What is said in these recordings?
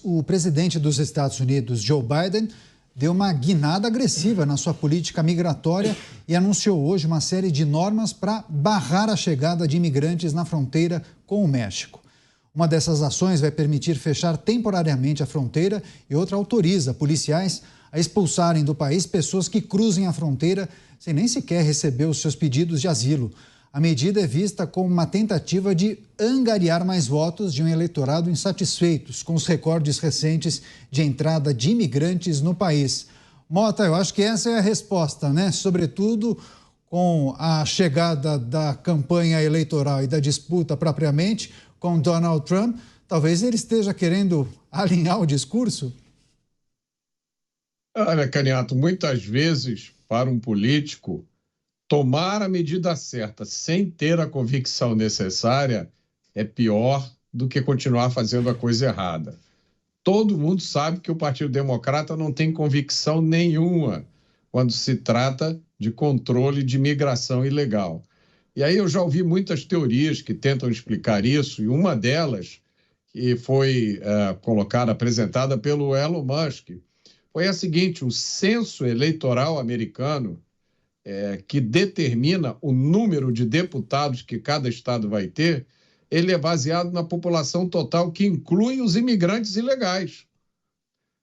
o presidente dos Estados Unidos, Joe Biden, deu uma guinada agressiva na sua política migratória e anunciou hoje uma série de normas para barrar a chegada de imigrantes na fronteira com o México. Uma dessas ações vai permitir fechar temporariamente a fronteira e outra autoriza policiais a expulsarem do país pessoas que cruzem a fronteira sem nem sequer receber os seus pedidos de asilo. A medida é vista como uma tentativa de angariar mais votos de um eleitorado insatisfeitos com os recordes recentes de entrada de imigrantes no país. Mota, eu acho que essa é a resposta, né? Sobretudo com a chegada da campanha eleitoral e da disputa propriamente com Donald Trump, talvez ele esteja querendo alinhar o discurso? Olha, Caniato, muitas vezes, para um político, tomar a medida certa sem ter a convicção necessária é pior do que continuar fazendo a coisa errada. Todo mundo sabe que o Partido Democrata não tem convicção nenhuma quando se trata de controle de imigração ilegal. E aí eu já ouvi muitas teorias que tentam explicar isso, e uma delas, que foi apresentada pelo Elon Musk, foi a seguinte: o censo eleitoral americano, que determina o número de deputados que cada estado vai ter, ele é baseado na população total, que inclui os imigrantes ilegais.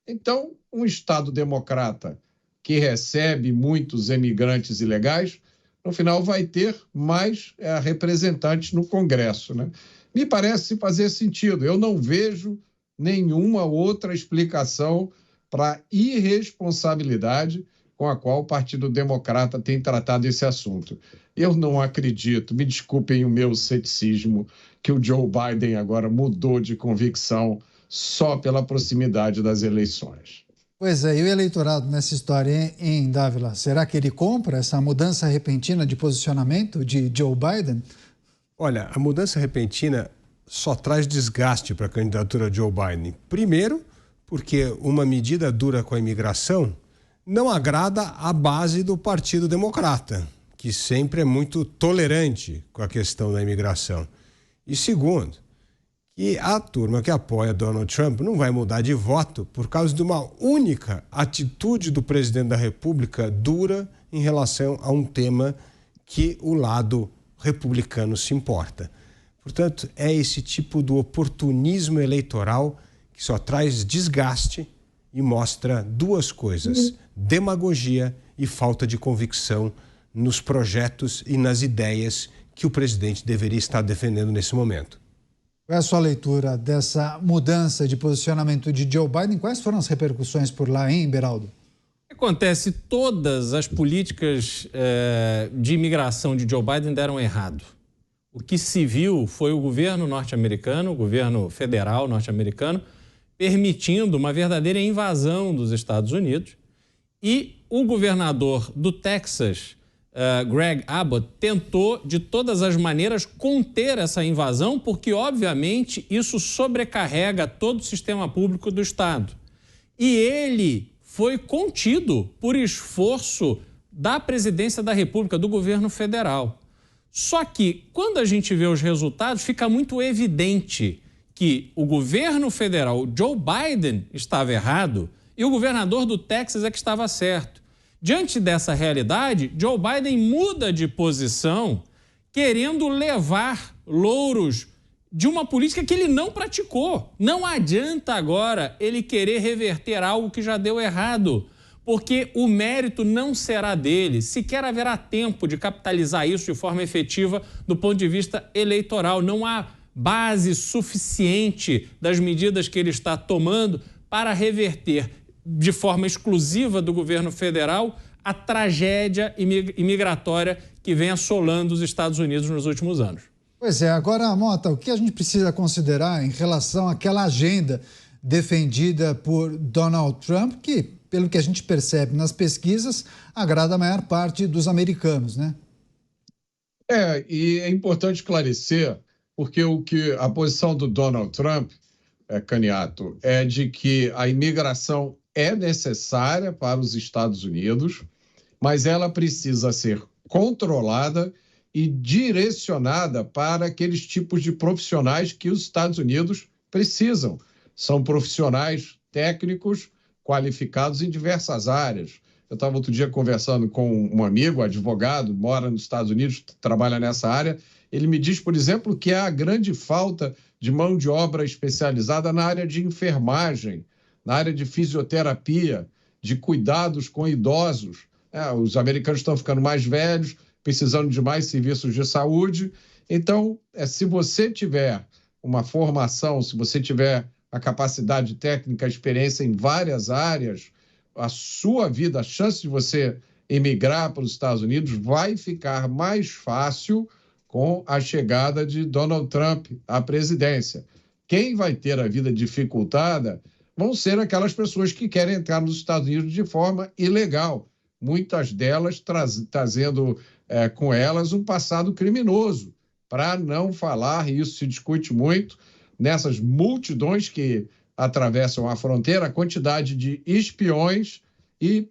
Então, um estado democrata que recebe muitos imigrantes ilegais, no final vai ter mais representantes no Congresso, né? Me parece fazer sentido. Eu não vejo nenhuma outra explicação para a irresponsabilidade com a qual o Partido Democrata tem tratado esse assunto. Eu não acredito, me desculpem o meu ceticismo, que o Joe Biden agora mudou de convicção só pela proximidade das eleições. Pois é, e o eleitorado nessa história, hein, Dávila? Será que ele compra essa mudança repentina de posicionamento de Joe Biden? Olha, a mudança repentina só traz desgaste para a candidatura de Joe Biden. Primeiro, porque uma medida dura com a imigração não agrada a base do Partido Democrata, que sempre é muito tolerante com a questão da imigração. E segundo, que a turma que apoia Donald Trump não vai mudar de voto por causa de uma única atitude do presidente da República dura em relação a um tema que o lado republicano se importa. Portanto, é esse tipo de oportunismo eleitoral que só traz desgaste e mostra duas coisas: demagogia e falta de convicção nos projetos e nas ideias que o presidente deveria estar defendendo nesse momento. Qual é a sua leitura dessa mudança de posicionamento de Joe Biden? Quais foram as repercussões por lá, hein, Beraldo? Acontece, todas as políticas de imigração de Joe Biden deram errado. O que se viu foi o governo norte-americano, o governo federal norte-americano, permitindo uma verdadeira invasão dos Estados Unidos, e o governador do Texas, Greg Abbott, tentou de todas as maneiras conter essa invasão, porque obviamente isso sobrecarrega todo o sistema público do estado. E ele foi contido por esforço da presidência da República, do governo federal. Só que quando a gente vê os resultados, fica muito evidente que o governo federal, Joe Biden, estava errado e o governador do Texas é que estava certo. Diante dessa realidade, Joe Biden muda de posição, querendo levar louros de uma política que ele não praticou. Não adianta agora ele querer reverter algo que já deu errado, porque o mérito não será dele. Sequer haverá tempo de capitalizar isso de forma efetiva do ponto de vista eleitoral. Não há base suficiente das medidas que ele está tomando para reverter de forma exclusiva do governo federal a tragédia imigratória que vem assolando os Estados Unidos nos últimos anos. Pois é, agora, Mota, o que a gente precisa considerar em relação àquela agenda defendida por Donald Trump, que, pelo que a gente percebe nas pesquisas, agrada a maior parte dos americanos, né? E é importante esclarecer, porque a posição do Donald Trump, Caniato, é de que a imigração é necessária para os Estados Unidos, mas ela precisa ser controlada e direcionada para aqueles tipos de profissionais que os Estados Unidos precisam. são profissionais técnicos qualificados em diversas áreas. Eu estava outro dia conversando com um amigo, advogado, mora nos Estados Unidos, trabalha nessa área. Ele me diz, por exemplo, que há grande falta de mão de obra especializada na área de enfermagem, na área de fisioterapia, de cuidados com idosos. Os americanos estão ficando mais velhos, precisando de mais serviços de saúde. Então, se você tiver uma formação, se você tiver a capacidade técnica, a experiência em várias áreas, a sua vida, a chance de você emigrar para os Estados Unidos vai ficar mais fácil com a chegada de Donald Trump à presidência. Quem vai ter a vida dificultada vão ser aquelas pessoas que querem entrar nos Estados Unidos de forma ilegal, muitas delas trazendo com elas um passado criminoso, para não falar, e isso se discute muito, nessas multidões que atravessam a fronteira, a quantidade de espiões e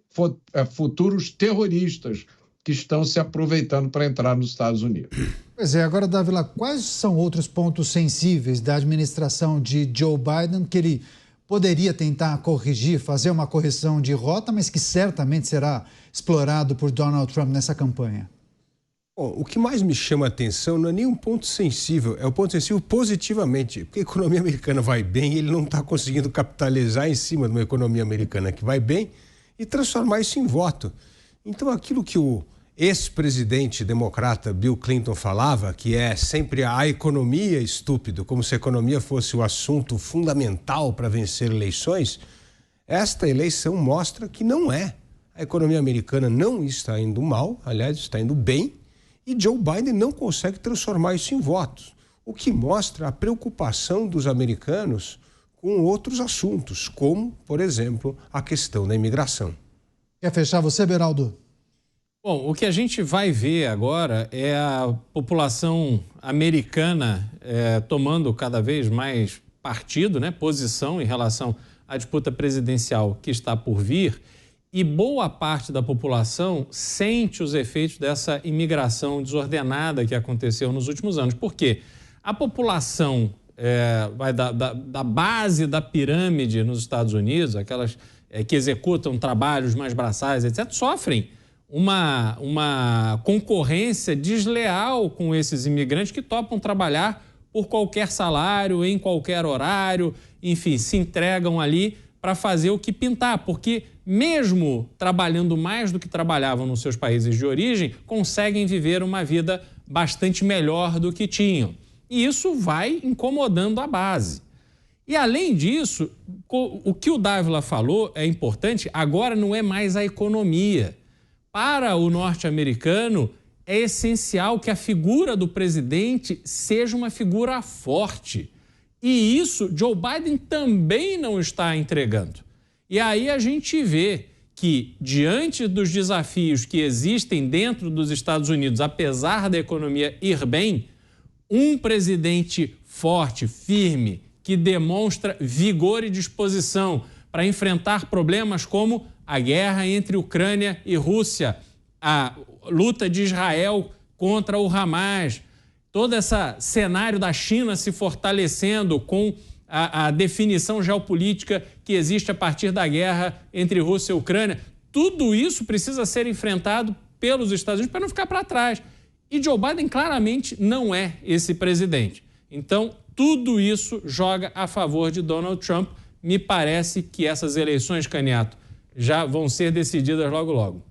futuros terroristas que estão se aproveitando para entrar nos Estados Unidos. Pois é, agora, Dávila, quais são outros pontos sensíveis da administração de Joe Biden que ele poderia tentar corrigir, fazer uma correção de rota, mas que certamente será explorado por Donald Trump nessa campanha? Bom, o que mais me chama a atenção não é nem um ponto sensível, é o ponto sensível positivamente, porque a economia americana vai bem e ele não está conseguindo capitalizar em cima de uma economia americana que vai bem e transformar isso em voto. Então, aquilo que o ex-presidente democrata Bill Clinton falava, que é sempre a economia estúpido, como se a economia fosse o assunto fundamental para vencer eleições, esta eleição mostra que não é. A economia americana não está indo mal, aliás, está indo bem, e Joe Biden não consegue transformar isso em votos, o que mostra a preocupação dos americanos com outros assuntos, como, por exemplo, a questão da imigração. Quer fechar você, Beraldo? Bom, o que a gente vai ver agora é a população americana tomando cada vez mais partido, posição em relação à disputa presidencial que está por vir. E boa parte da população sente os efeitos dessa imigração desordenada que aconteceu nos últimos anos. Por quê? A população vai da base da pirâmide nos Estados Unidos, aquelas que executam trabalhos mais braçais, etc., sofrem uma concorrência desleal com esses imigrantes que topam trabalhar por qualquer salário, em qualquer horário, enfim, se entregam ali para fazer o que pintar, porque mesmo trabalhando mais do que trabalhavam nos seus países de origem, conseguem viver uma vida bastante melhor do que tinham. E isso vai incomodando a base. E, além disso, o que o Dávila falou é importante, agora não é mais a economia. Para o norte-americano, é essencial que a figura do presidente seja uma figura forte. E isso Joe Biden também não está entregando. E aí a gente vê que, diante dos desafios que existem dentro dos Estados Unidos, apesar da economia ir bem, um presidente forte, firme, que demonstra vigor e disposição para enfrentar problemas como a guerra entre Ucrânia e Rússia, a luta de Israel contra o Hamas, todo esse cenário da China se fortalecendo com a definição geopolítica que existe a partir da guerra entre Rússia e Ucrânia, tudo isso precisa ser enfrentado pelos Estados Unidos para não ficar para trás. E Joe Biden claramente não é esse presidente. Então, tudo isso joga a favor de Donald Trump. Me parece que essas eleições, Caniato, já vão ser decididas logo, logo.